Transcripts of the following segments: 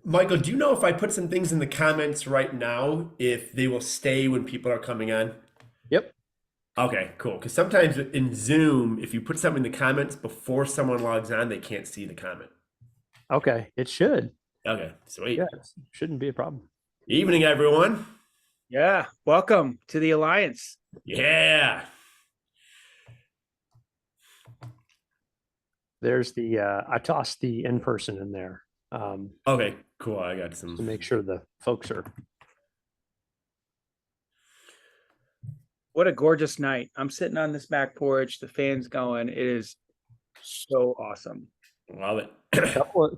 Michael, do you know if I put some things in the comments right now, if they will stay when people are coming on? Yep. Okay, cool. Because sometimes in Zoom, if you put something in the comments before someone logs on, they can't see the comment. Okay. It should. Okay, Yeah. sweet. Shouldn't be a problem. Evening, everyone. Yeah, welcome to the Alliance. Yeah. There's I tossed the in person in there Okay, cool. I got just to some. make sure the folks are. What a gorgeous night. I'm sitting on this back porch, the fan's going. It is so awesome. Love it.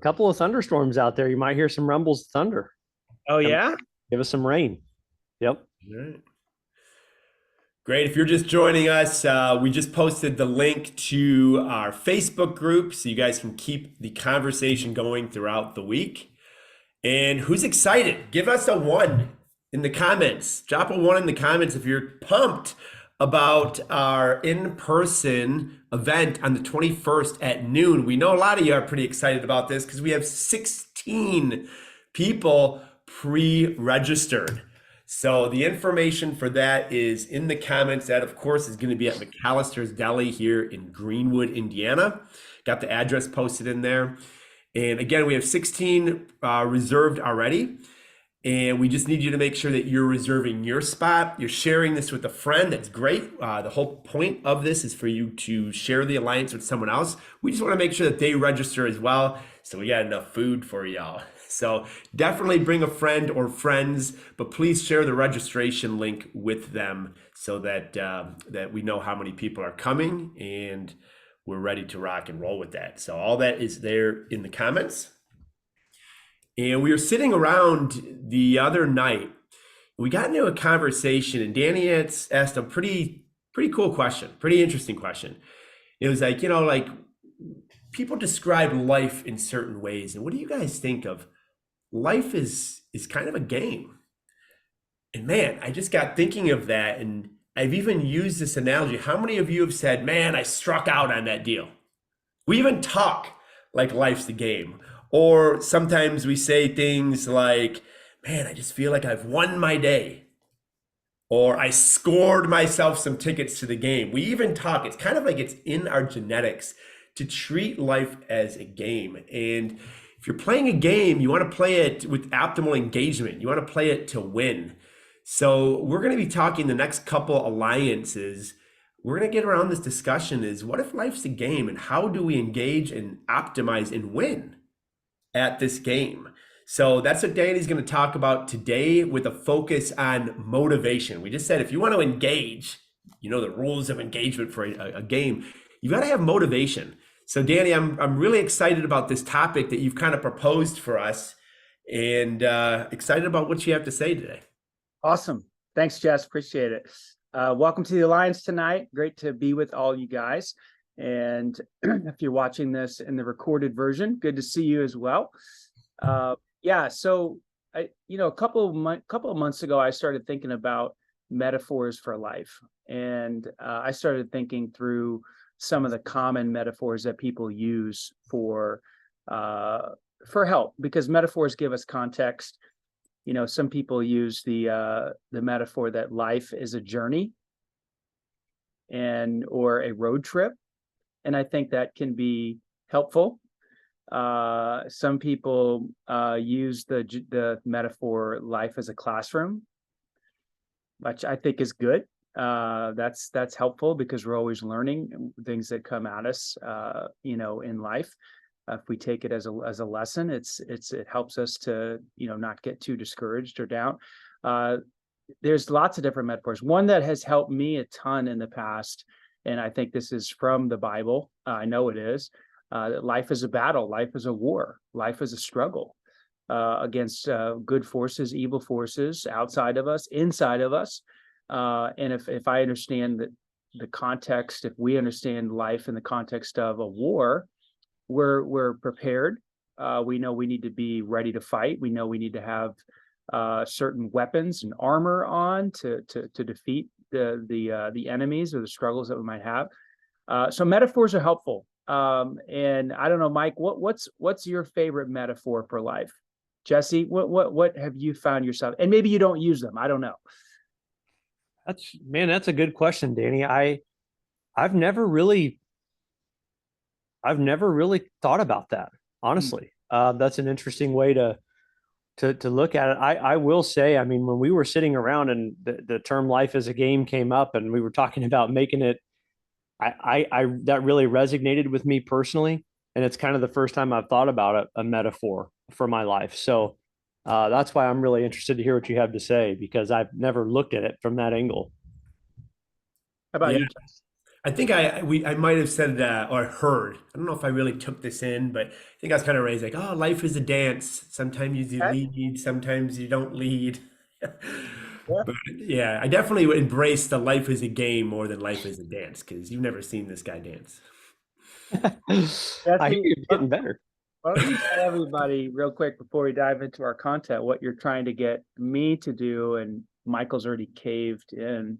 Couple of thunderstorms out there. You might hear some rumbles of thunder. Oh, yeah? Give us some rain. Yep. All right. Great. If you're just joining us, we just posted the link to our Facebook group so you guys can keep the conversation going throughout the week. And who's excited? Give us a one in the comments. Drop a one in the comments if you're pumped about our in-person event on the 21st at noon. We know a lot of you are pretty excited about this because we have 16 people pre-registered. So the information for that is in the comments. That, of course, is going to be at McAllister's Deli here in Greenwood, Indiana. Got the address posted in there. And again, we have 16 reserved already. And we just need you to make sure that you're reserving your spot. You're sharing this with a friend. That's great. The whole point of this is for you to share the Alliance with someone else. We just want to make sure that they register as well, so we got enough food for y'all. So definitely bring a friend or friends, but please share the registration link with them so that that we know how many people are coming and we're ready to rock and roll with that. So all that is there in the comments. And we were sitting around the other night. We got into a conversation, and Danny asked a pretty cool question, pretty interesting question. It was like, like people describe life in certain ways, and what do you guys think of life is kind of a game? And man, I just got thinking of that, and I've even used this analogy. How many of you have said, "Man, I struck out on that deal"? We even talk like life's the game. Or sometimes we say things like, "Man, I just feel like I've won my day." Or I scored myself some tickets to the game. We even talk, it's kind of like it's in our genetics to treat life as a game. And if you're playing a game, you want to play it with optimal engagement. You want to play it to win. So we're going to be talking the next couple alliances. We're going to get around this discussion is what if life's a game and how do we engage and optimize and win at this game? So that's what Danny's going to talk about today with a focus on motivation. We just said if you want to engage, the rules of engagement for a game, you got to have motivation. So Danny, I'm really excited about this topic that you've kind of proposed for us and excited about what you have to say today. Awesome. Thanks, Jess. Appreciate it. Welcome to the Alliance tonight. Great to be with all you guys. And if you're watching this in the recorded version, good to see you as well. So a couple of months ago, I started thinking about metaphors for life, and I started thinking through some of the common metaphors that people use for help, because metaphors give us context. Some people use the metaphor that life is a journey or a road trip, and I think that can be helpful. Some people use the metaphor life as a classroom, which I think is good. That's helpful because we're always learning things that come at us, in life. If we take it as a lesson, it helps us to not get too discouraged or down. There's lots of different metaphors. One that has helped me a ton in the past, and I think this is from the Bible. I know it is. Life is a battle. Life is a war. Life is a struggle against good forces, evil forces outside of us, inside of us. And if I understand the context, if we understand life in the context of a war, we're prepared. We know we need to be ready to fight. We know we need to have certain weapons and armor on to defeat the enemies or the struggles that we might have. So metaphors are helpful. And I don't know, Mike, what's your favorite metaphor for life? Jesse, what have you found yourself? And maybe you don't use them. I don't know. That's a good question, Danny. I've never really I've never really thought about that, honestly. That's an interesting way to look at it. I will say, I mean, when we were sitting around and the term life as a game came up and we were talking about making it, I that really resonated with me personally. And it's kind of the first time I've thought about a metaphor for my life. So that's why I'm really interested to hear what you have to say, because I've never looked at it from that angle. How about Yeah, you, Jesse? I think I might have said or heard. I don't know if I really took this in, but I think I was kind of raised like, oh, life is a dance. Sometimes you Okay. lead, sometimes you don't lead. Yeah. But yeah, I definitely would embrace the life is a game more than life is a dance because you've never seen this guy dance. I hear Jesse, it's getting better. why don't you tell everybody real quick before we dive into our content what you're trying to get me to do, and Michael's already caved in.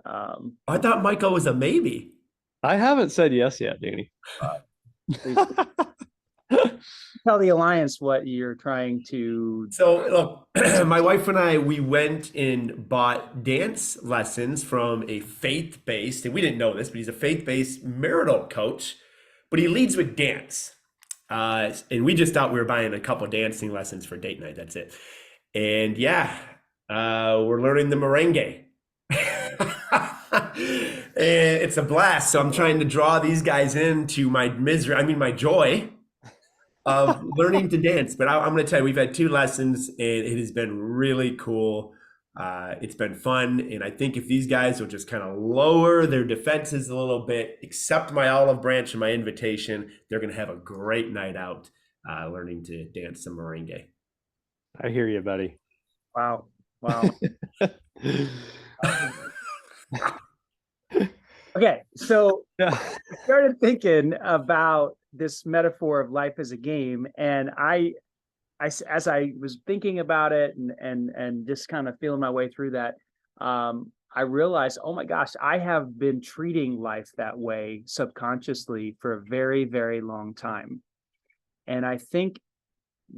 Um, I thought Michael was a maybe. I haven't said yes yet, Danny. Please tell the alliance what you're trying to. So look, my wife and I, we went and bought dance lessons from a faith-based, and we didn't know this, but he's a faith-based marital coach, but he leads with dance. And we just thought we were buying a couple dancing lessons for date night. That's it. And yeah, we're learning the merengue. And it's a blast. So I'm trying to draw these guys into my misery, I mean, my joy of learning to dance. But I'm going to tell you, we've had 2 lessons and it has been really cool. It's been fun. And I think if these guys will just kind of lower their defenses a little bit, accept my olive branch and my invitation, they're going to have a great night out learning to dance some merengue. I hear you, buddy. Wow. Wow. Okay, so Yeah. I started thinking about this metaphor of life as a game, and as I was thinking about it and just kind of feeling my way through that, I realized, oh my gosh, I have been treating life that way subconsciously for a very, very long time, and I think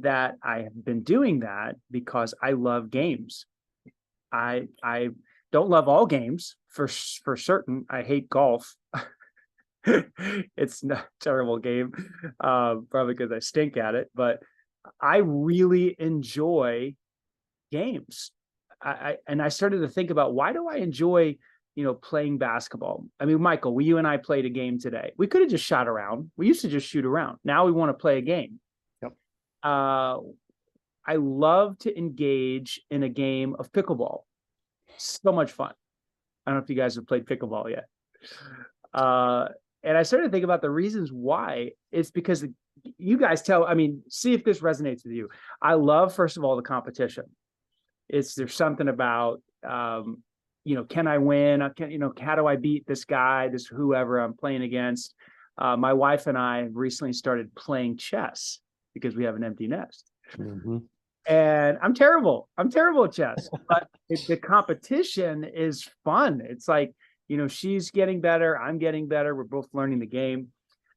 that I have been doing that because I love games. I don't love all games for certain. I hate golf. It's not a terrible game, probably because I stink at it. But I really enjoy games. And I started to think about, why do I enjoy, playing basketball? I mean, Michael, you and I played a game today. We could have just shot around. We used to just shoot around. Now we want to play a game. Yep. I love to engage in a game of pickleball. So much fun. I don't know if you guys have played pickleball yet. And I started to think about the reasons why. It's because you guys see if this resonates with you. I love, first of all, the competition. There's something about, can I win? How do I beat this guy, this whoever I'm playing against? My wife and I recently started playing chess because we have an empty nest. Mm-hmm. And I'm terrible at chess, but the competition is fun. It's like, she's getting better, I'm getting better, we're both learning the game.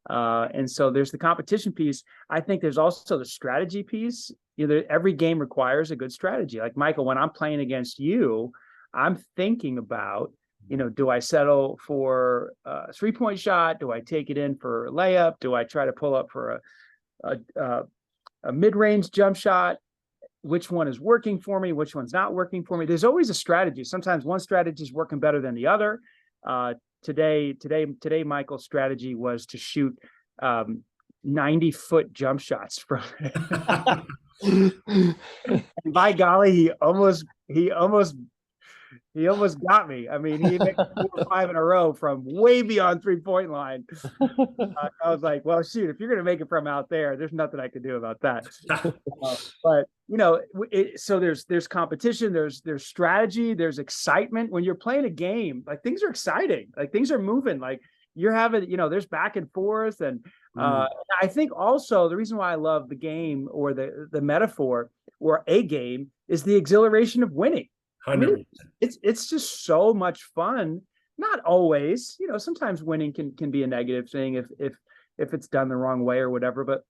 And so there's the competition piece. I think there's also the strategy piece. Every game requires a good strategy. Like, Michael, when I'm playing against you, I'm thinking about, do I settle for a 3-point shot? Do I take it in for a layup? Do I try to pull up for a mid-range jump shot? Which one is working for me? Which one's not working for me? There's always a strategy. Sometimes one strategy is working better than the other. Today, Michael's strategy was to shoot 90-foot jump shots from. And by golly, he almost got me. I mean, he made 4 or 5 in a row from way beyond 3-point line. I was like, well, shoot, if you're going to make it from out there, there's nothing I can do about that. But so there's competition, there's strategy, there's excitement when you're playing a game. Like, things are exciting, like things are moving, like you're having, there's back and forth. And I think also the reason why I love the game, or the metaphor, or a game, is the exhilaration of winning. I mean, it's just so much fun. Not always, sometimes winning can be a negative thing if if it's done the wrong way or whatever. But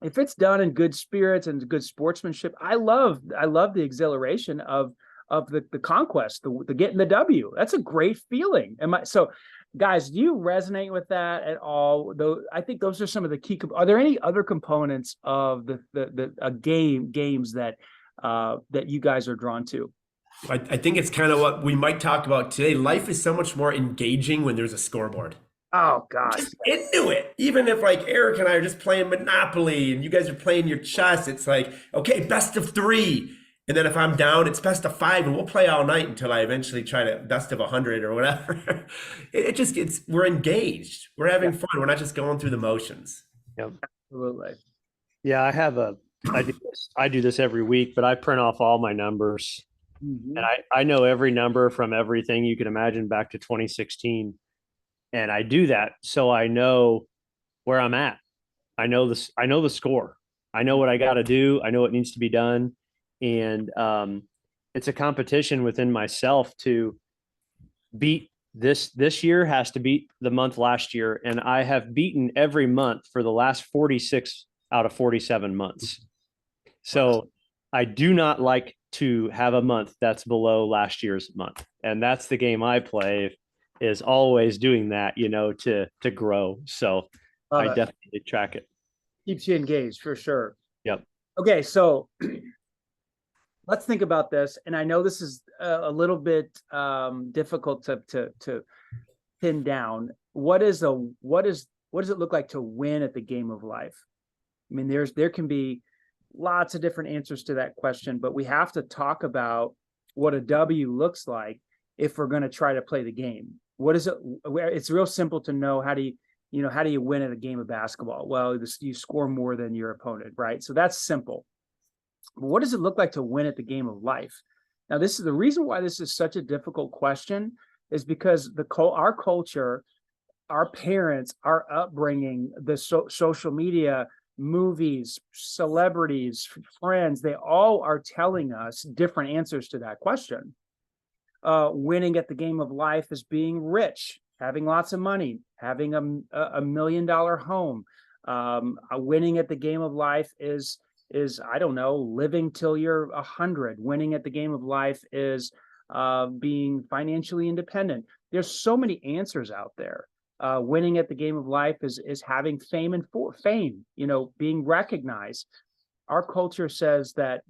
if it's done in good spirits and good sportsmanship, I love the exhilaration of the conquest, the getting the W. That's a great feeling. So guys, do you resonate with that at all? Though I think those are some of the key. Are there any other components of the games that you guys are drawn to? I think it's kind of what we might talk about today. Life is so much more engaging when there's a scoreboard. Oh gosh, Just into it. Even if like Eric and I are just playing Monopoly and you guys are playing your chess, it's like, okay, best of 3. And then if I'm down, it's best of 5, and we'll play all night until I eventually try to best of 100 or whatever. It just gets, we're engaged. We're having fun. We're not just going through the motions. Yep. absolutely. Yeah, I do this every week, but I print off all my numbers. Mhm. And I know every number from everything you can imagine back to 2016. And I do that so I know where I'm at. I know this, I know the score. I know what I got to do. I know what needs to be done. And it's a competition within myself to beat this year has to beat the month last year. And I have beaten every month for the last 46 out of 47 months. So I do not like to have a month that's below last year's month. And that's the game I play, is always doing that, to grow. So I definitely track it. Keeps you engaged for sure. Yep. Okay, so let's think about this. And I know this is a little bit difficult to pin down. What does it look like to win at the game of life? I mean, there can be lots of different answers to that question, but we have to talk about what a W looks like if we're going to try to play the game. What is it? It's real simple to know how do you win at a game of basketball? Well, you score more than your opponent, right? So that's simple. But what does it look like to win at the game of life? Now, this is the reason why this is such a difficult question, is because our culture, our parents, our upbringing, the social media, movies, celebrities, friends, they all are telling us different answers to that question. Winning at the game of life is being rich, having lots of money, having a $1 million home. Winning at the game of life is, I don't know, living till you're 100. Winning at the game of life is being financially independent. There's so many answers out there. Winning at the game of life is having fame and fame, being recognized. Our culture says that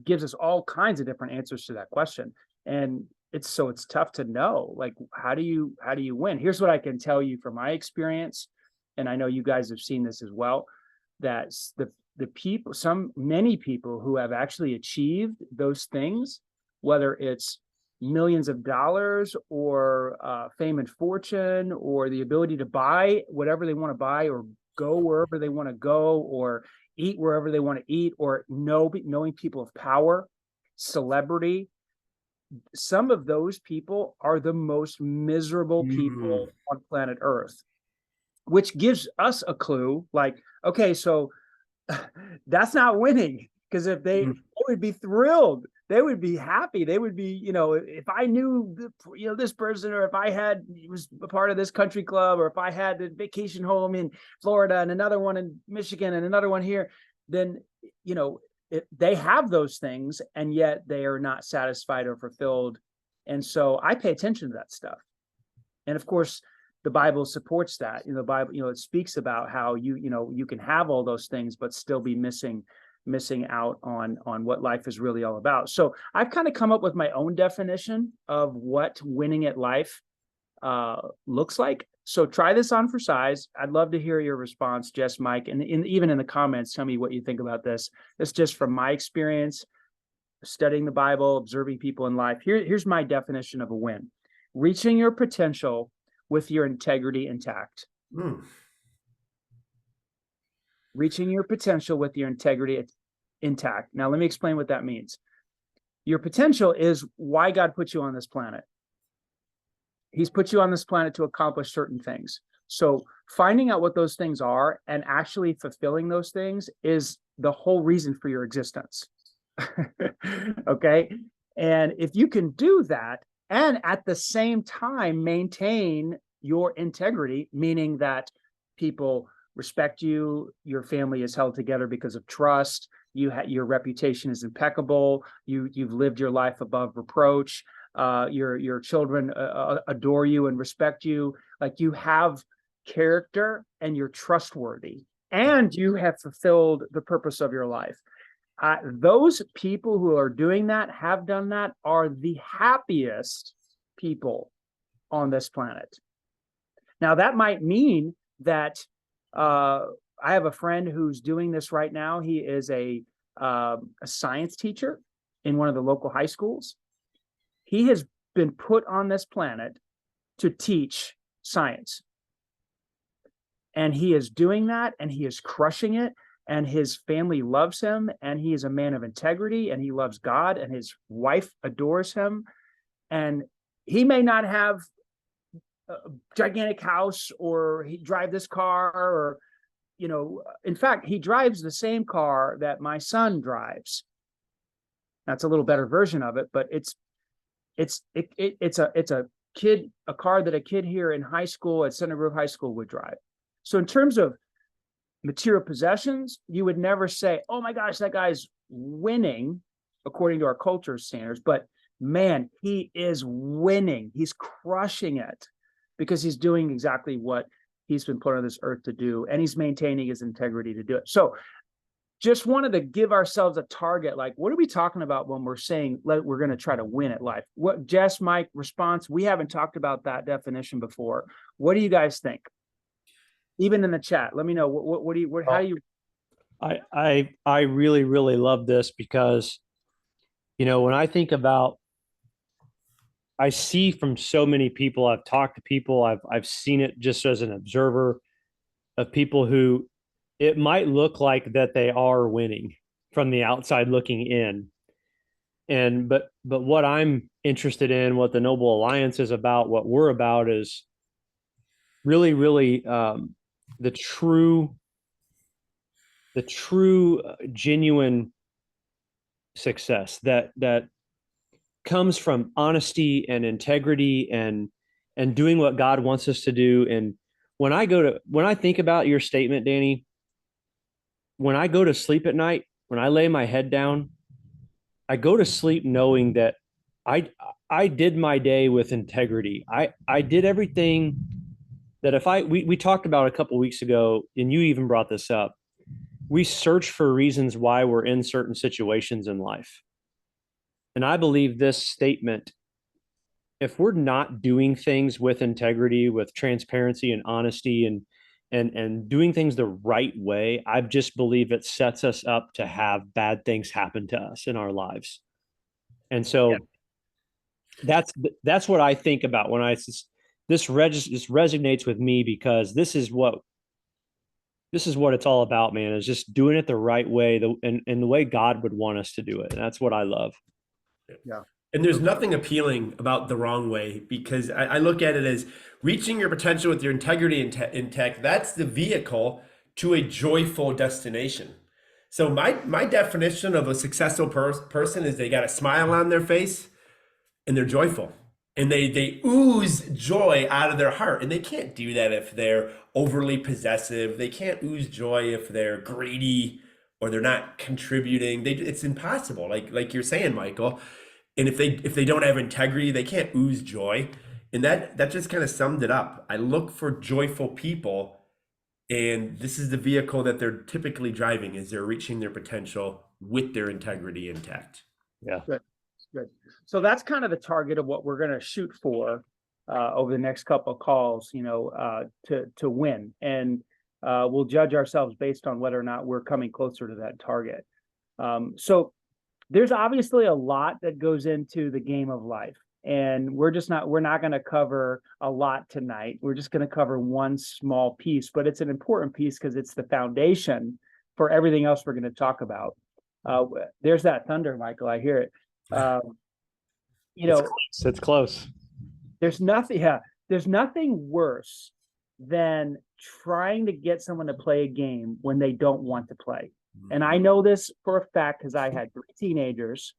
gives us all kinds of different answers to that question. And it's tough to know, like, how do you win? Here's what I can tell you from my experience. And I know you guys have seen this as well, that many people who have actually achieved those things, whether it's millions of dollars or fame and fortune, or the ability to buy whatever they want to buy, or go wherever they want to go, or eat wherever they want to eat, or knowing people of power, celebrity. Some of those people are the most miserable people on planet Earth, which gives us a clue, like, okay, so that's not winning, because if they would be thrilled, they would be happy, they would be, if I knew this person, or if I was a part of this country club, or if I had a vacation home in Florida and another one in Michigan and another one here, then they have those things, and yet they are not satisfied or fulfilled. And so I pay attention to that stuff. And of course, the Bible supports that. The Bible, it speaks about how you can have all those things, but still be missing out on what life is really all about. So I've kind of come up with my own definition of what winning at life looks like. So try this on for size. I'd love to hear your response, Jess, Mike, and even in the comments, tell me what you think about this. It's just from my experience, studying the Bible, observing people in life. Here's my definition of a win: reaching your potential with your integrity intact. Reaching your potential with your integrity intact. Now, let me explain what that means. Your potential is why God put you on this planet. He's put you on this planet to accomplish certain things. So finding out what those things are and actually fulfilling those things is the whole reason for your existence. Okay. And if you can do that, and at the same time maintain your integrity, meaning that people respect you, your family is held together because of trust, your reputation is impeccable, you've lived your life above reproach, your children adore you and respect you, like you have character and you're trustworthy and you have fulfilled the purpose of your life. Those people who are doing that, have done that, are the happiest people on this planet. Now, that might mean that I have a friend who's doing this right now. He is a science teacher in one of the local high schools. He has been put on this planet to teach science. And he is doing that, and he is crushing it, and his family loves him, and he is a man of integrity, and he loves God, and his wife adores him. And he may not have a gigantic house, or he drive this car, or, you know, in fact, he drives the same car that my son drives. That's a little better version of it, but it's a car that a kid here in high school at Center Grove High School would drive. So in terms of material possessions, you would never say, oh my gosh, that guy's winning according to our culture standards. But man, he is winning. He's crushing it because he's doing exactly what he's been put on this earth to do. And he's maintaining his integrity to do it. So just wanted to give ourselves a target. Like, what are we talking about when we're saying we're going to try to win at life? What, Jess, Mike, response? We haven't talked about that definition before. What do you guys think? Even in the chat, let me know. What do you? How do you? I really, really love this because, you know, when I think about, I see from so many people, I've talked to people, I've seen it just as an observer of people who it might look like that they are winning from the outside looking in. And but what I'm interested in, what the Noble Alliance is about, what we're about is really, really the true genuine success that comes from honesty and integrity and doing what God wants us to do. And when I think about your statement, Danny, when I go to sleep at night, when I lay my head down, I go to sleep knowing that I did my day with integrity. I did everything that we talked about a couple of weeks ago, and you even brought this up. We search for reasons why we're in certain situations in life. And I believe this statement, if we're not doing things with integrity, with transparency and honesty and doing things the right way, I just believe it sets us up to have bad things happen to us in our lives. And so that's what I think about when this resonates with me, because this is what it's all about, man, is just doing it the right way, and the way God would want us to do it. And that's what I love. Yeah. And there's nothing appealing about the wrong way, because I look at it as reaching your potential with your integrity intact. That's the vehicle to a joyful destination. So my definition of a successful person is they got a smile on their face and they're joyful. And they ooze joy out of their heart. And they can't do that if they're overly possessive. They can't ooze joy if they're greedy or they're not contributing. It's impossible. Like you're saying, Michael. And if they don't have integrity, they can't ooze joy. And that just kind of summed it up. I look for joyful people, and this is the vehicle that they're typically driving, is they're reaching their potential with their integrity intact. Yeah. Good. So that's kind of the target of what we're going to shoot for over the next couple of calls, you know, to win. And we'll judge ourselves based on whether or not we're coming closer to that target. So there's obviously a lot that goes into the game of life. And we're not going to cover a lot tonight. We're just going to cover one small piece, but it's an important piece because it's the foundation for everything else we're going to talk about. There's that thunder, Michael. I hear it. You know, It's close. there's nothing worse than trying to get someone to play a game when they don't want to play. And I know this for a fact because I had 3 teenagers,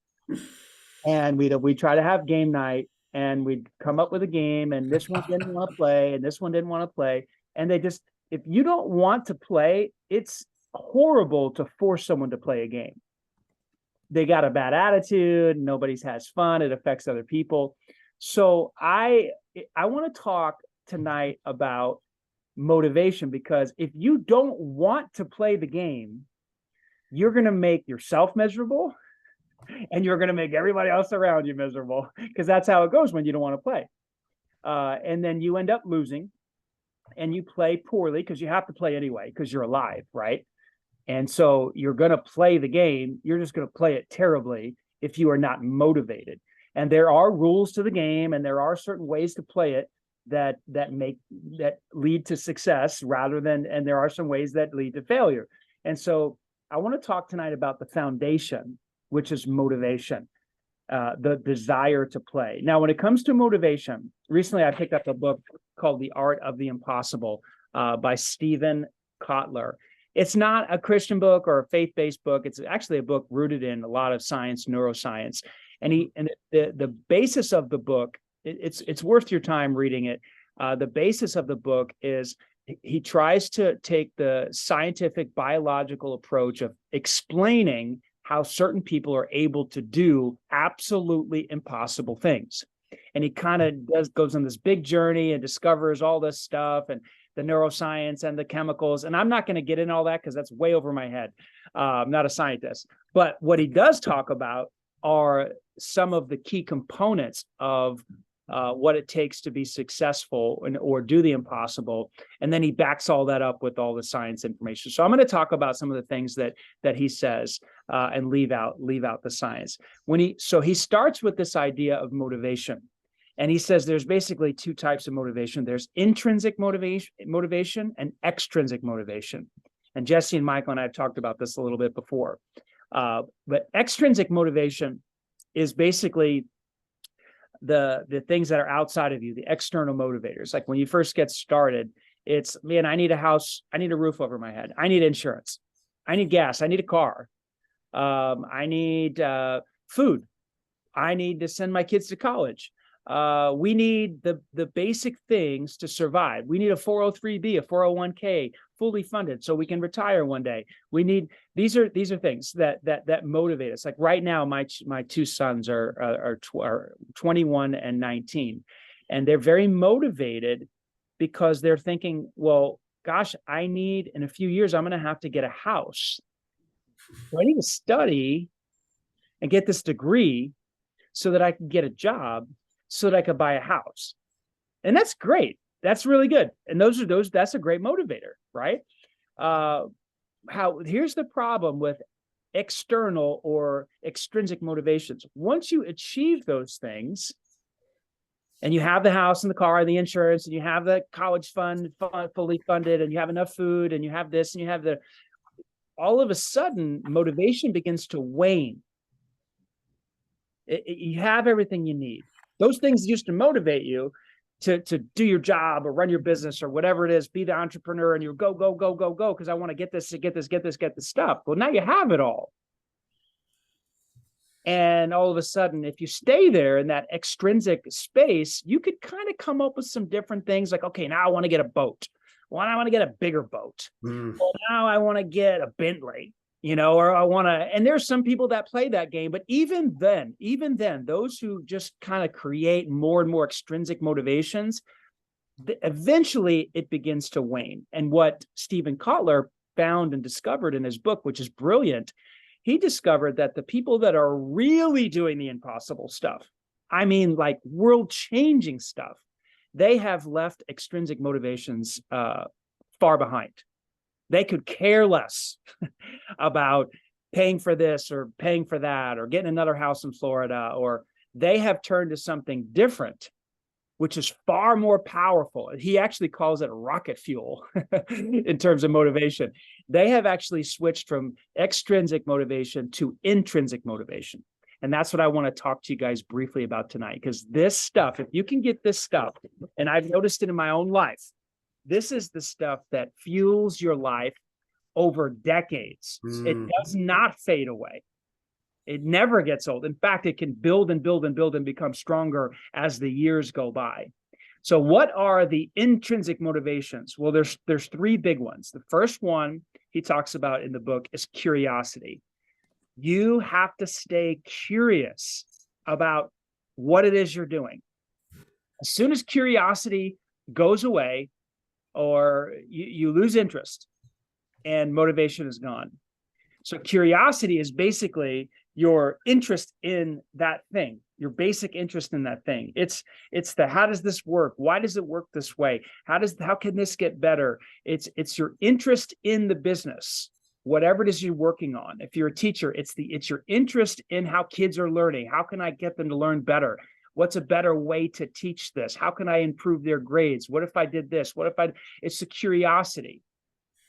and we try to have game night, and we'd come up with a game, and this one didn't want to play, and this one didn't want to play. And they just, if you don't want to play, it's horrible to force someone to play a game. They got a bad attitude, nobody's has fun, it affects other people. So I want to talk tonight about motivation, because if you don't want to play the game, you're going to make yourself miserable, and you're going to make everybody else around you miserable, because that's how it goes when you don't want to play. And then you end up losing, and you play poorly because you have to play anyway because you're alive, right? And so you're going to play the game. You're just going to play it terribly if you are not motivated. And there are rules to the game, and there are certain ways to play it that lead to success rather than, and there are some ways that lead to failure. And so I want to talk tonight about the foundation, which is motivation, the desire to play. Now, when it comes to motivation, recently I picked up a book called The Art of the Impossible by Stephen Kotler. It's not a Christian book or a faith-based book. It's actually a book rooted in a lot of science, neuroscience. And the basis of the book, it's worth your time reading it. The basis of the book is he tries to take the scientific biological approach of explaining how certain people are able to do absolutely impossible things. And he kind of goes on this big journey and discovers all this stuff and the neuroscience and the chemicals. And I'm not going to get into all that because that's way over my head. I'm not a scientist. But what he does talk about are some of the key components of what it takes to be successful or do the impossible. And then he backs all that up with all the science information. So I'm going to talk about some of the things that he says and leave out the science. So he starts with this idea of motivation. And he says there's basically two types of motivation. There's intrinsic motivation and extrinsic motivation. And Jesse and Michael and I have talked about this a little bit before. But extrinsic motivation is basically the things that are outside of you, the external motivators. Like when you first get started, it's, man, I need a house, I need a roof over my head, I need insurance, I need gas, I need a car, I need food, I need to send my kids to college. We need the basic things to survive. We need a 403b, a 401k, fully funded so we can retire one day. We need, these are things that motivate us. Like right now, my two sons are 21 and 19, and they're very motivated because they're thinking, well, gosh, I need, in a few years, I'm going to have to get a house. So I need to study and get this degree so that I can get a job, so that I could buy a house. And that's great. That's really good. And that's a great motivator, right? Here's the problem with external or extrinsic motivations. Once you achieve those things, and you have the house and the car and the insurance, and you have the college fund fully funded, and you have enough food, and you have this, and you have all of a sudden, motivation begins to wane. You have everything you need. Those things used to motivate you to do your job or run your business or whatever it is, be the entrepreneur, and you go, because I want to get this stuff. Well, now you have it all. And all of a sudden, if you stay there in that extrinsic space, you could kind of come up with some different things like, okay, now I want to get a boat. Well, I want to get a bigger boat. Well, now I want to get a Bentley. Or I want to, and there's some people that play that game, but even then, those who just kind of create more and more extrinsic motivations, eventually it begins to wane. And what Stephen Kotler found and discovered in his book, which is brilliant, he discovered that the people that are really doing the impossible stuff, I mean, like world-changing stuff, they have left extrinsic motivations far behind. They could care less about paying for this or paying for that or getting another house in Florida, or they have turned to something different, which is far more powerful. He actually calls it rocket fuel in terms of motivation. They have actually switched from extrinsic motivation to intrinsic motivation. And that's what I want to talk to you guys briefly about tonight, because this stuff, if you can get this stuff, and I've noticed it in my own life, this is the stuff that fuels your life over decades. It does not fade away. It never gets old. In fact, it can build and build and build and become stronger as the years go by. So what are the intrinsic motivations? Well, there's three big ones. The first one he talks about in the book is curiosity. You have to stay curious about what it is you're doing. As soon as curiosity goes away, or you lose interest, and motivation is gone. So curiosity is basically your interest in that thing, your basic interest in that thing. It's the, how does this work? Why does it work this way? How can this get better? It's your interest in the business, whatever it is you're working on. If you're a teacher, it's your interest in how kids are learning. How can I get them to learn better? What's a better way to teach this? How can I improve their grades? What if I did this? It's the curiosity.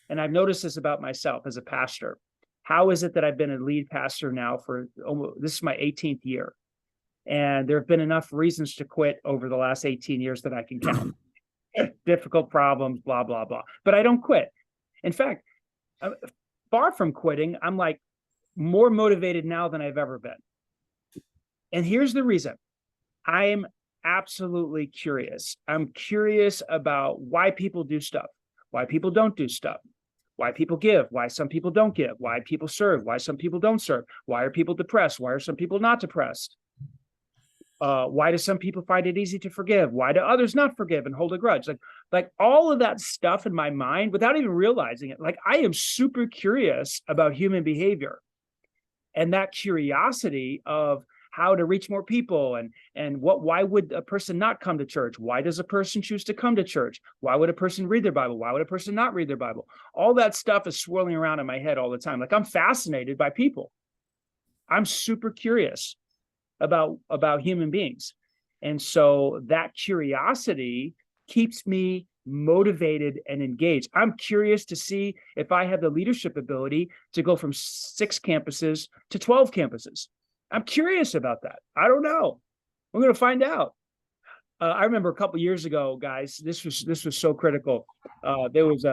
And I've noticed this about myself as a pastor. How is it that I've been a lead pastor now for this is my 18th year? And there have been enough reasons to quit over the last 18 years that I can count. Difficult problems, blah, blah, blah. But I don't quit. In fact, far from quitting, I'm like more motivated now than I've ever been. And here's the reason. I'm absolutely curious. I'm curious about why people do stuff, why people don't do stuff, why people give, why some people don't give, why people serve, why some people don't serve, why are people depressed, why are some people not depressed, why do some people find it easy to forgive, why do others not forgive and hold a grudge, like all of that stuff in my mind without even realizing it. Like, I am super curious about human behavior, and that curiosity of how to reach more people, and why would a person not come to church? Why does a person choose to come to church? Why would a person read their Bible? Why would a person not read their Bible? All that stuff is swirling around in my head all the time. Like, I'm fascinated by people. I'm super curious about human beings. And so that curiosity keeps me motivated and engaged. I'm curious to see if I have the leadership ability to go from 6 campuses to 12 campuses. I'm curious about that. I don't know. We're going to find out. I remember a couple years ago, guys, this was so critical. There was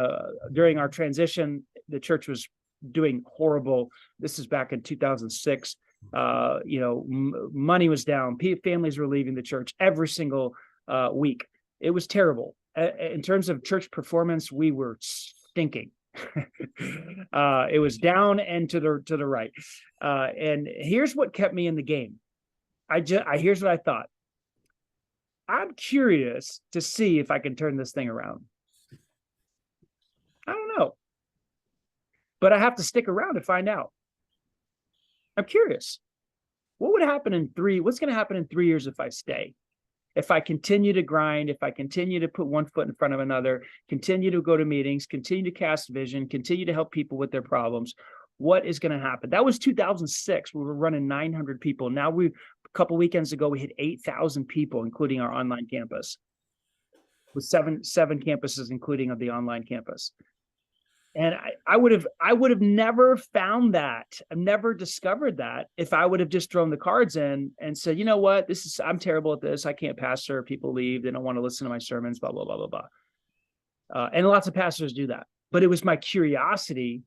during our transition, the church was doing horrible. This is back in 2006. Money was down. Families were leaving the church every single week. It was terrible. In terms of church performance, we were stinking. It was down and to the right. And here's what kept me in the game. Here's what I thought. I'm curious to see if I can turn this thing around. I don't know, but I have to stick around to find out. I'm curious. What's going to happen in 3 years if I stay? If I continue to grind, if I continue to put one foot in front of another, continue to go to meetings, continue to cast vision, continue to help people with their problems, what is going to happen? That was 2006. We were running 900 people. Now a couple weekends ago, we hit 8,000 people, including our online campus, with seven campuses, including the online campus. And I would have never found that, I've never discovered that if I would have just thrown the cards in and said, you know what, I'm terrible at this. I can't pastor. People leave. They don't want to listen to my sermons, blah, blah, blah, blah, blah. And lots of pastors do that. But it was my curiosity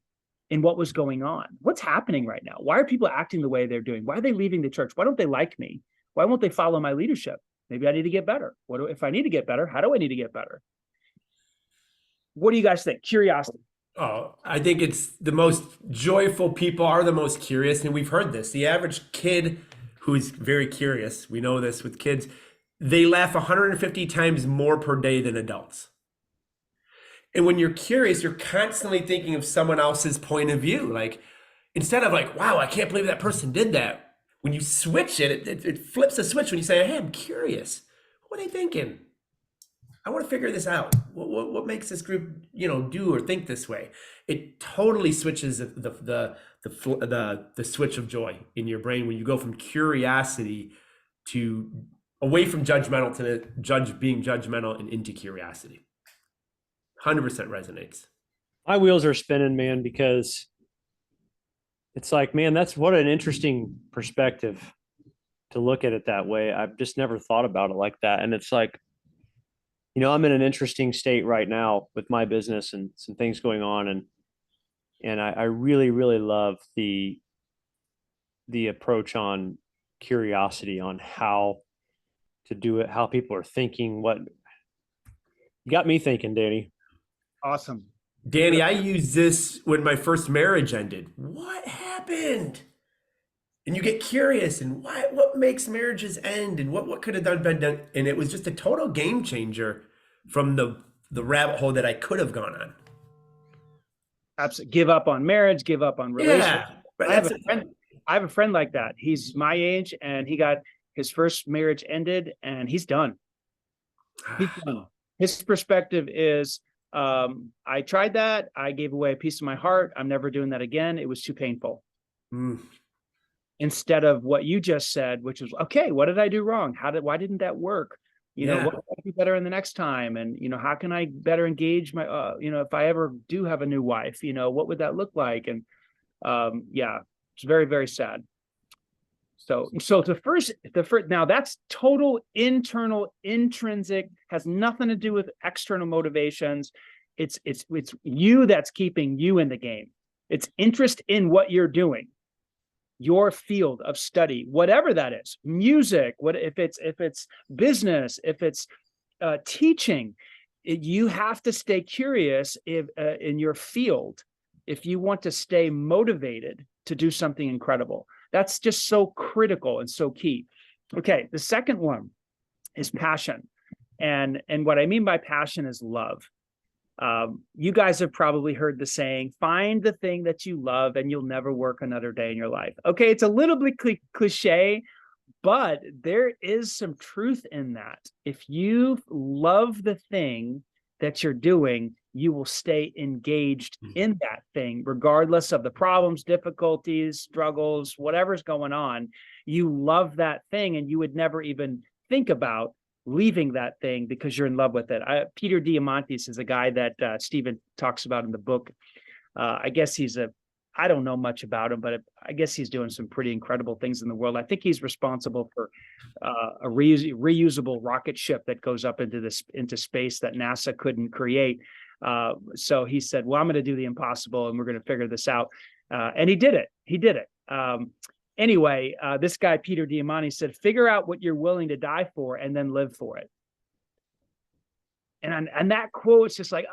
in what was going on. What's happening right now? Why are people acting the way they're doing? Why are they leaving the church? Why don't they like me? Why won't they follow my leadership? Maybe I need to get better. If I need to get better, how do I need to get better? What do you guys think? Curiosity. Oh, I think it's the most joyful people are the most curious. And we've heard this. The average kid who's very curious, we know this with kids, they laugh 150 times more per day than adults. And when you're curious, you're constantly thinking of someone else's point of view. Like, instead of like, wow, I can't believe that person did that. When you switch it flips a switch when you say, hey, I'm curious. What are they thinking? I want to figure this out. What makes this group, do or think this way? It totally switches the switch of joy in your brain when you go from curiosity to away from judgmental to being judgmental and into curiosity. 100% resonates. My wheels are spinning, man, because it's like, man, that's what an interesting perspective to look at it that way. I've just never thought about it like that. And it's like, I'm in an interesting state right now with my business and some things going on. And I really, really love the the approach on curiosity on how to do it, how people are thinking. What you got me thinking, Danny? Awesome. Danny, I used this when my first marriage ended. What happened? And you get curious and what makes marriages end and what could have been done. And it was just a total game changer from the rabbit hole that I could have gone on. Absolutely. Give up on marriage, give up on relationship. Yeah. But I have a friend like that. He's my age and he got his first marriage ended and he's done. He's done. His perspective is, I tried that. I gave away a piece of my heart. I'm never doing that again. It was too painful. Instead of what you just said, which was, okay, what did I do wrong? Why didn't that work? What can I do better in the next time? And, how can I better engage my, if I ever do have a new wife, what would that look like? And it's very, very sad. So the first, now that's total internal, intrinsic, has nothing to do with external motivations. It's you that's keeping you in the game. It's interest in what you're doing, your field of study, whatever that is, music, if it's business, if it's teaching, you have to stay curious in your field if you want to stay motivated to do something incredible. That's just so critical and so key. Okay, the second one is passion. And what I mean by passion is love. You guys have probably heard the saying, find the thing that you love and you'll never work another day in your life. Okay, it's a little bit cliche, but there is some truth in that. If you love the thing that you're doing, you will stay engaged in that thing, regardless of the problems, difficulties, struggles, whatever's going on. You love that thing and you would never even think about leaving that thing because you're in love with it. Peter Diamandis is a guy that Stephen talks about in the book. I guess I don't know much about him, but I guess he's doing some pretty incredible things in the world. I think he's responsible for a reusable rocket ship that goes up into space that NASA couldn't create. So he said, well, I'm going to do the impossible and we're going to figure this out. And he did it. Anyway, this guy, Peter Diamandis, said, figure out what you're willing to die for and then live for it. And that quote's just like,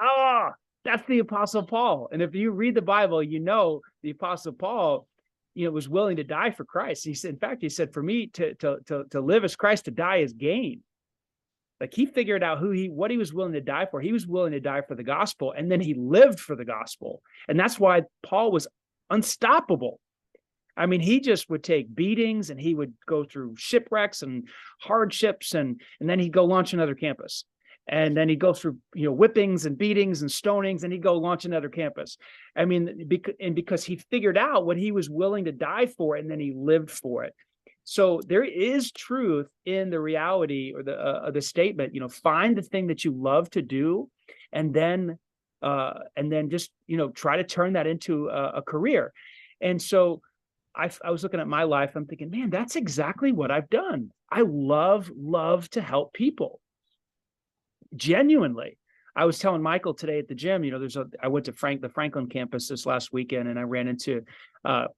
that's the Apostle Paul. And if you read the Bible, the Apostle Paul, was willing to die for Christ. He said, in fact, he said, for me to live as Christ, to die is gain. Like he figured out what he was willing to die for. He was willing to die for the gospel, and then he lived for the gospel. And that's why Paul was unstoppable. I mean, he just would take beatings and he would go through shipwrecks and hardships, and then he'd go launch another campus. And then he'd go through, whippings and beatings and stonings, and he'd go launch another campus. I mean, because he figured out what he was willing to die for, and then he lived for it. So there is truth in the reality or the statement, find the thing that you love to do, and then just, try to turn that into a career. And so I was looking at my life. I'm thinking, man, that's exactly what I've done. I love to help people. Genuinely. I was telling Michael today at the gym, I went to the Franklin campus this last weekend, and I ran into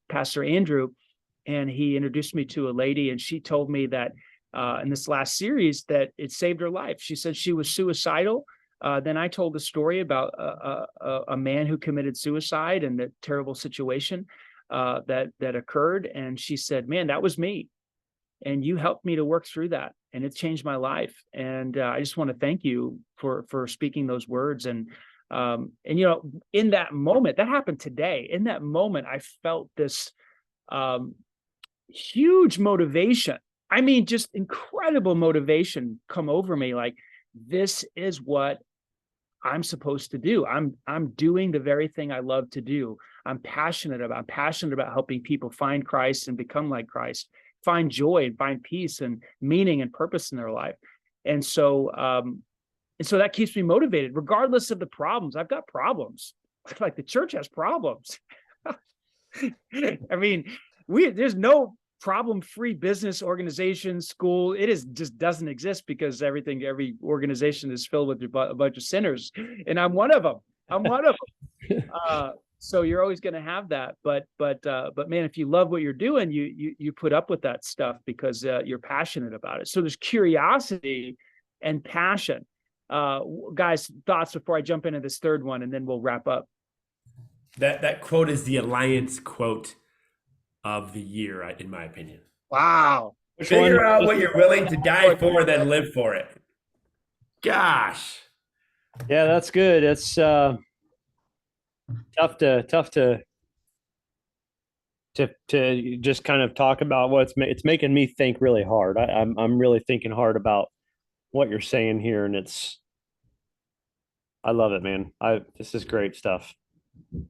Pastor Andrew, and he introduced me to a lady, and she told me that in this last series that it saved her life. She said she was suicidal. Then I told the story about a man who committed suicide and the terrible situation that occurred. And she said, man, that was me. And you helped me to work through that. And it changed my life. And I just want to thank you for speaking those words. And in that moment, that happened today. In that moment, I felt this huge motivation. I mean, just incredible motivation come over me. Like, this is what I'm supposed to do. I'm doing the very thing I love to do. I'm passionate about helping people find Christ and become like Christ, find joy and find peace and meaning and purpose in their life. And so that keeps me motivated, regardless of the problems. I've got problems. Like the church has problems. I mean, there's no problem-free business, organization, school. It just doesn't exist because every organization is filled with a bunch of sinners, and I'm one of them. So you're always going to have that. But man, if you love what you're doing, you put up with that stuff because you're passionate about it. So there's curiosity and passion. Guys, thoughts before I jump into this third one, and then we'll wrap up. That quote is the Alliance quote of the year, in my opinion. Wow. Which one? Figure out what you're willing to die for, then live for it. Gosh. Yeah, that's good. It's tough to just kind of talk about it's making me think really hard. I'm really thinking hard about what you're saying here, and I love it, man. This is great stuff.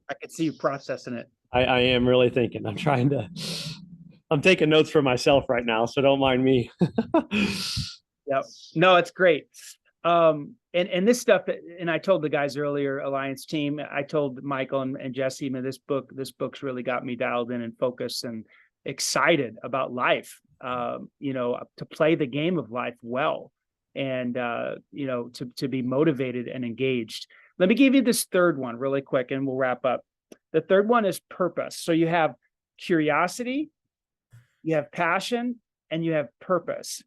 I could see you processing it. I am really thinking. I'm taking notes for myself right now, so don't mind me. Yep. No, it's great. And this stuff, and I told the guys earlier, Alliance team, I told Michael and Jesse, man, this book's really got me dialed in and focused and excited about life, to play the game of life well, and, to be motivated and engaged. Let me give you this third one really quick and we'll wrap up. The third one is purpose. So you have curiosity, you have passion, and you have purpose.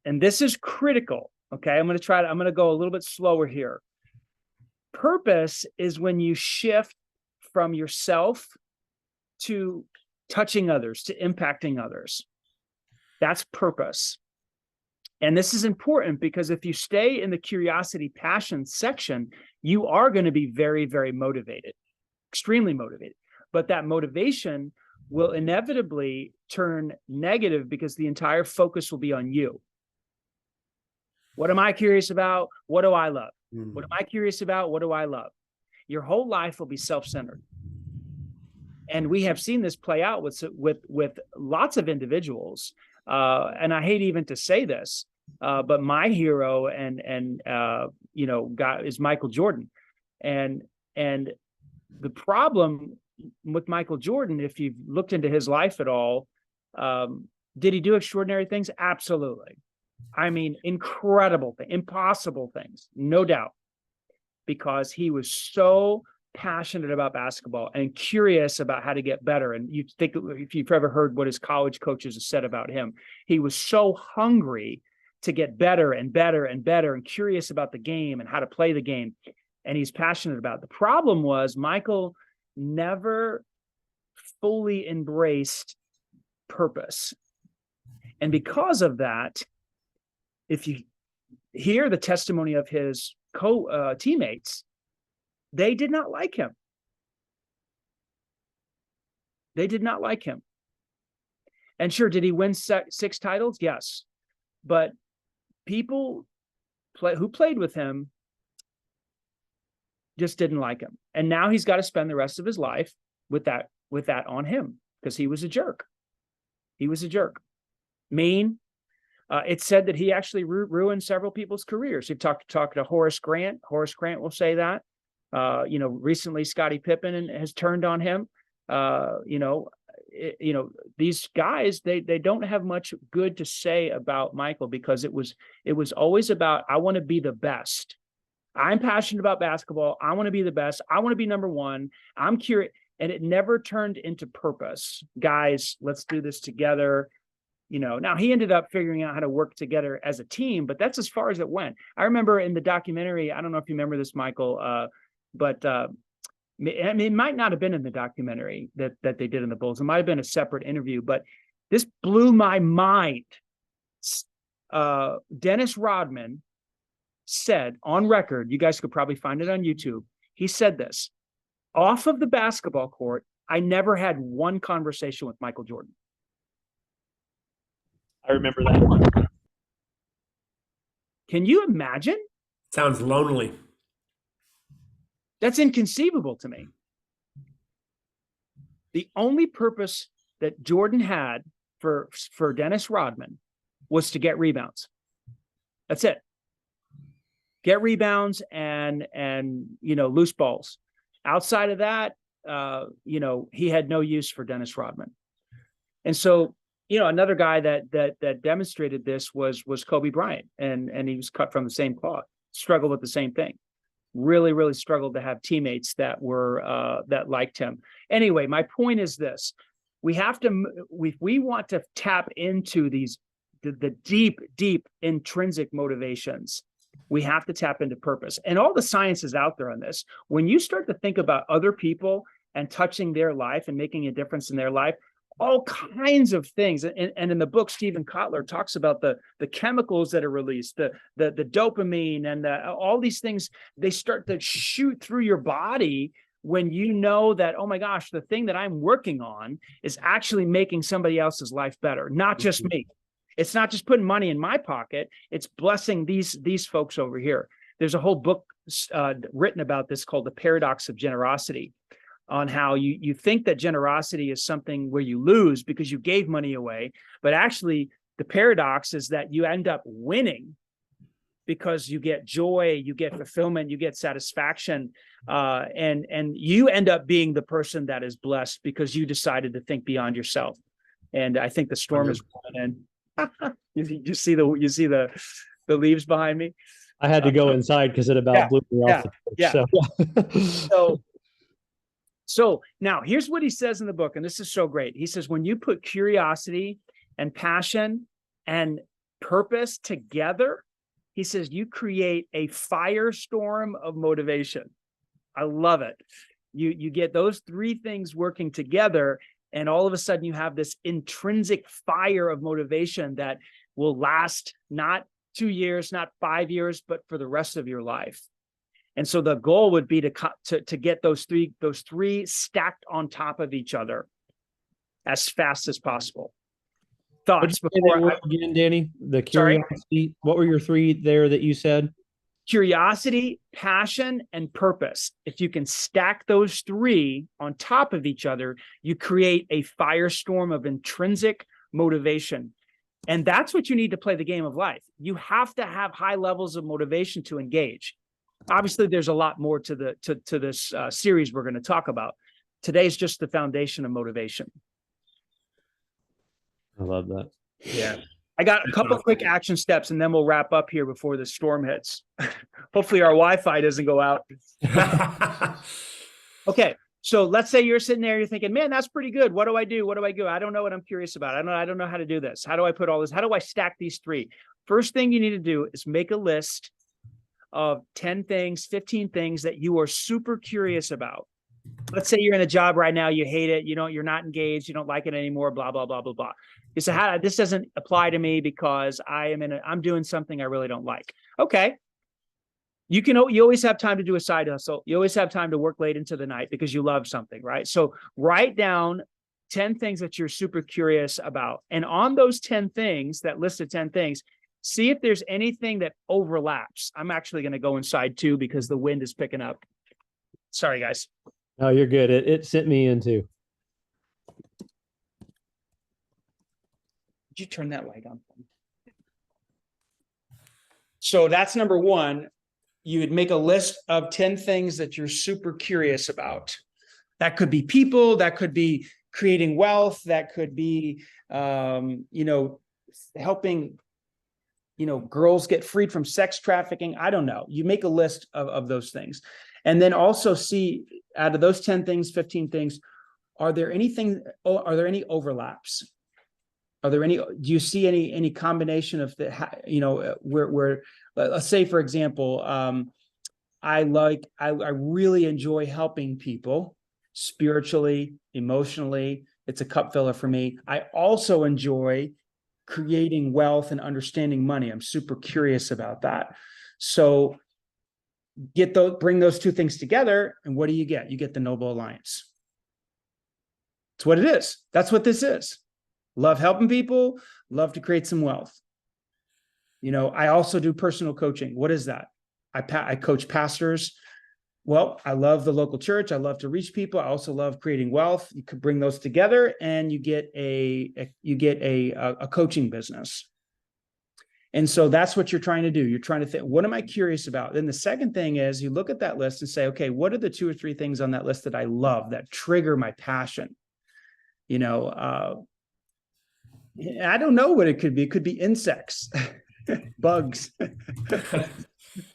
And this is critical. Okay, I'm going to go a little bit slower here. Purpose is when you shift from yourself to touching others, to impacting others. That's purpose. And this is important because if you stay in the curiosity, passion section, you are going to be very, very motivated, extremely motivated. But that motivation will inevitably turn negative because the entire focus will be on you. What am I curious about? What do I love? What am I curious about? What do I love? Your whole life will be self-centered. And we have seen this play out with lots of individuals. And I hate even to say this, but my hero guy is Michael Jordan. And the problem with Michael Jordan, if you've looked into his life at all, did he do extraordinary things? Absolutely. I mean, incredible things, impossible things, no doubt, because he was so passionate about basketball and curious about how to get better. And you think, if you've ever heard what his college coaches have said about him, he was so hungry to get better and better and better and curious about the game and how to play the game. And he's passionate about it. The problem was Michael never fully embraced purpose. And because of that, if you hear the testimony of his teammates, they did not like him. They did not like him. And sure, did he win 6 titles? Yes. But people who played with him just didn't like him. And now he's got to spend the rest of his life with that on him because he was a jerk. He was a jerk. Mean. It's said that he actually ruined several people's careers. You've talked to Horace Grant. Horace Grant will say that. Recently Scottie Pippen has turned on him. These guys, they don't have much good to say about Michael because it was always about, I want to be the best. I'm passionate about basketball. I want to be the best. I want to be number one. I'm curious. And it never turned into purpose. Guys, let's do this together. Now he ended up figuring out how to work together as a team, but that's as far as it went. I remember in the documentary, I don't know if you remember this, Michael, but it might not have been in the documentary that they did in the Bulls. It might have been a separate interview, but this blew my mind. Dennis Rodman said on record, you guys could probably find it on YouTube. He said this: off of the basketball court, I never had one conversation with Michael Jordan. I remember that. Can you imagine? Sounds lonely. That's inconceivable to me. The only purpose that Jordan had for Dennis Rodman was to get rebounds. That's it. Get rebounds and loose balls. Outside of that, he had no use for Dennis Rodman. And so, another guy that demonstrated this was Kobe Bryant, and he was cut from the same cloth, struggled with the same thing. really, really struggled to have teammates that were that liked him. Anyway, my point is this: we have to, we want to tap into the deep, deep intrinsic motivations. We have to tap into purpose, and all the science is out there on this. When you start to think about other people and touching their life and making a difference in their life, all kinds of things. And in the book, Stephen Kotler talks about the chemicals that are released, the dopamine and all these things, they start to shoot through your body when you know that, oh my gosh, the thing that I'm working on is actually making somebody else's life better, not just me. It's not just putting money in my pocket, it's blessing these folks over here. There's a whole book written about this called The Paradox of Generosity, on how you think that generosity is something where you lose because you gave money away, but actually the paradox is that you end up winning because you get joy, you get fulfillment, you get satisfaction, and you end up being the person that is blessed because you decided to think beyond yourself. And I think the storm is coming in. You see the leaves behind me. I had to go inside because it about blew me off the porch. So now here's what he says in the book, and this is so great. He says, when you put curiosity and passion and purpose together, he says, you create a firestorm of motivation. I love it. You get those three things working together, and all of a sudden you have this intrinsic fire of motivation that will last not 2 years, not 5 years, but for the rest of your life. And so the goal would be to get those three stacked on top of each other as fast as possible. Thoughts before again, Danny? The curiosity. What were your three there that you said? Curiosity, passion, and purpose. If you can stack those three on top of each other, you create a firestorm of intrinsic motivation. And that's what you need to play the game of life. You have to have high levels of motivation to engage. Obviously, there's a lot more to this series we're going to talk about. Today's just the foundation of motivation. I love that. Yeah. I got a couple quick action steps, and then we'll wrap up here before the storm hits. Hopefully our Wi-Fi doesn't go out. Okay. So let's say you're sitting there, you're thinking, man, that's pretty good. What do I do? What do I do? I don't know what I'm curious about. I don't know how to do this. How do I put all this? How do I stack these three? First thing you need to do is make a list of 10 things, 15 things that you are super curious about. Let's say you're in a job right now, you hate it, you're not engaged, you don't like it anymore, blah, blah, blah, blah, blah. You say, this doesn't apply to me because I'm doing something I really don't like. Okay. You always have time to do a side hustle. You always have time to work late into the night because you love something, right? So write down 10 things that you're super curious about. And on those 10 things, that list of 10 things, see if there's anything that overlaps. I'm actually going to go inside too because the wind is picking up. Sorry, guys. No, you're good. It sent me in too. Did you turn that light on? So that's number one. You would make a list of 10 things that you're super curious about. That could be people, that could be creating wealth, that could be, helping, girls get freed from sex trafficking. I don't know. You make a list of those things. And then also see, out of those 10 things, 15 things, are there any overlaps? Do you see any combination of where let's say, for example, I really enjoy helping people spiritually, emotionally. It's a cup filler for me. I also enjoy creating wealth and understanding money. I'm super curious about that. So bring those two things together, and what do you get? You get the Noble Alliance. It's what it is. That's what this is. Love helping people, love to create some wealth. I also do personal coaching. What is that? I coach pastors. Well, I love the local church. I love to reach people. I also love creating wealth. You could bring those together and you get a coaching business. And so that's what you're trying to do. You're trying to think, what am I curious about? Then the second thing is you look at that list and say, okay, what are the 2 or 3 things on that list that I love, that trigger my passion? I don't know what it could be. It could be insects, bugs.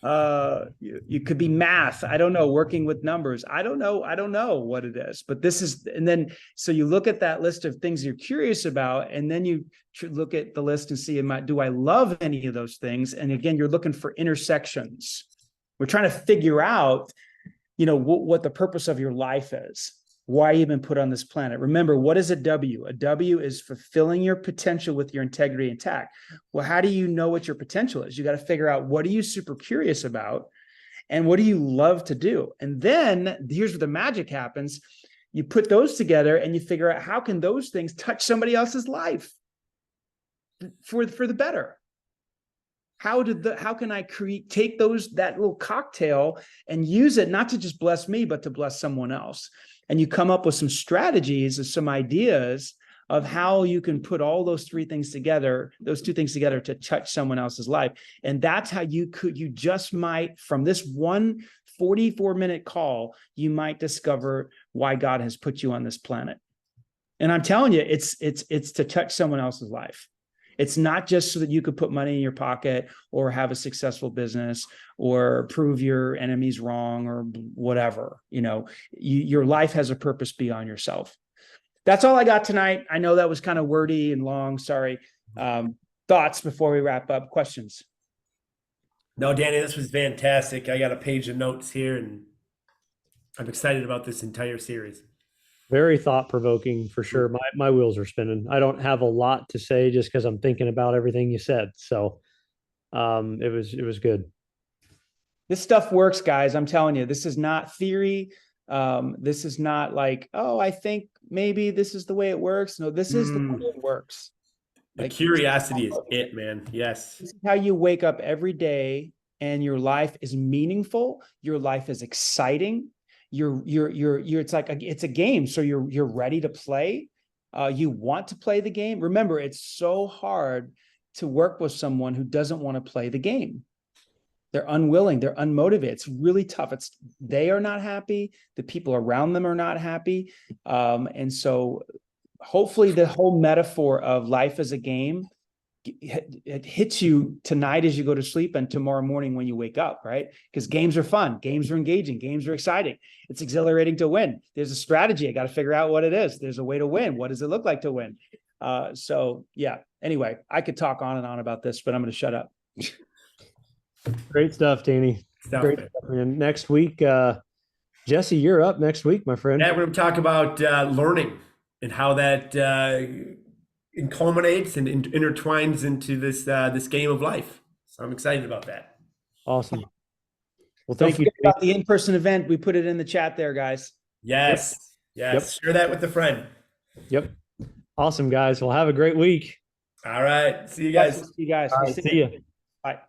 You could be math. I don't know, working with numbers. I don't know what it is, but this is, and then, so you look at that list of things you're curious about, and then you look at the list and see, do I love any of those things? And again, you're looking for intersections. We're trying to figure out, what the purpose of your life is. Why you've been put on this planet. Remember, what is a W? A W is fulfilling your potential with your integrity intact. Well, how do you know what your potential is? You got to figure out, what are you super curious about and what do you love to do? And then here's where the magic happens. You put those together and you figure out, how can those things touch somebody else's life for the better? How can I take that little cocktail and use it not to just bless me, but to bless someone else? And you come up with some strategies or some ideas of how you can put all those two things together to touch someone else's life. And that's how you just might, from this one 44-minute call, you might discover why God has put you on this planet. And I'm telling you, it's to touch someone else's life. It's not just so that you could put money in your pocket or have a successful business or prove your enemies wrong or whatever. Your life has a purpose beyond yourself. That's all I got tonight. I know that was kind of wordy and long. Sorry. Thoughts before we wrap up? Questions? No, Danny, this was fantastic. I got a page of notes here, and I'm excited about this entire series. Very thought provoking for sure. My wheels are spinning. I don't have a lot to say just because I'm thinking about everything you said. So it was good. This stuff works, guys. I'm telling you, this is not theory. This is not like, oh, I think maybe this is the way it works. No, this is the way it works. The curiosity is it, man. Yes. This is how you wake up every day and your life is meaningful. Your life is exciting. It's like it's a game. So you're ready to play. You want to play the game. Remember, it's so hard to work with someone who doesn't want to play the game. They're unwilling. They're unmotivated. It's really tough. They are not happy. The people around them are not happy. And so hopefully the whole metaphor of life as a game, it hits you tonight as you go to sleep and tomorrow morning when you wake up, right? Because games are fun. Games are engaging. Games are exciting. It's exhilarating to win. There's a strategy. I got to figure out what it is. There's a way to win. What does it look like to win? So yeah, anyway, I could talk on and on about this, but I'm going to shut up. Great stuff, Danny. Great stuff, man. Next week, Jesse, you're up next week, my friend. Yeah, we're going to talk about learning and how that culminates and intertwines into this game of life. So I'm excited about that. Awesome. Well, thank you. About the in-person event, we put it in the chat there, guys. Yes. Yep. Yes. Yep. Share that with a friend. Yep. Awesome, guys. Well, have a great week. All right. See you guys. See you guys. All right, see you. Bye.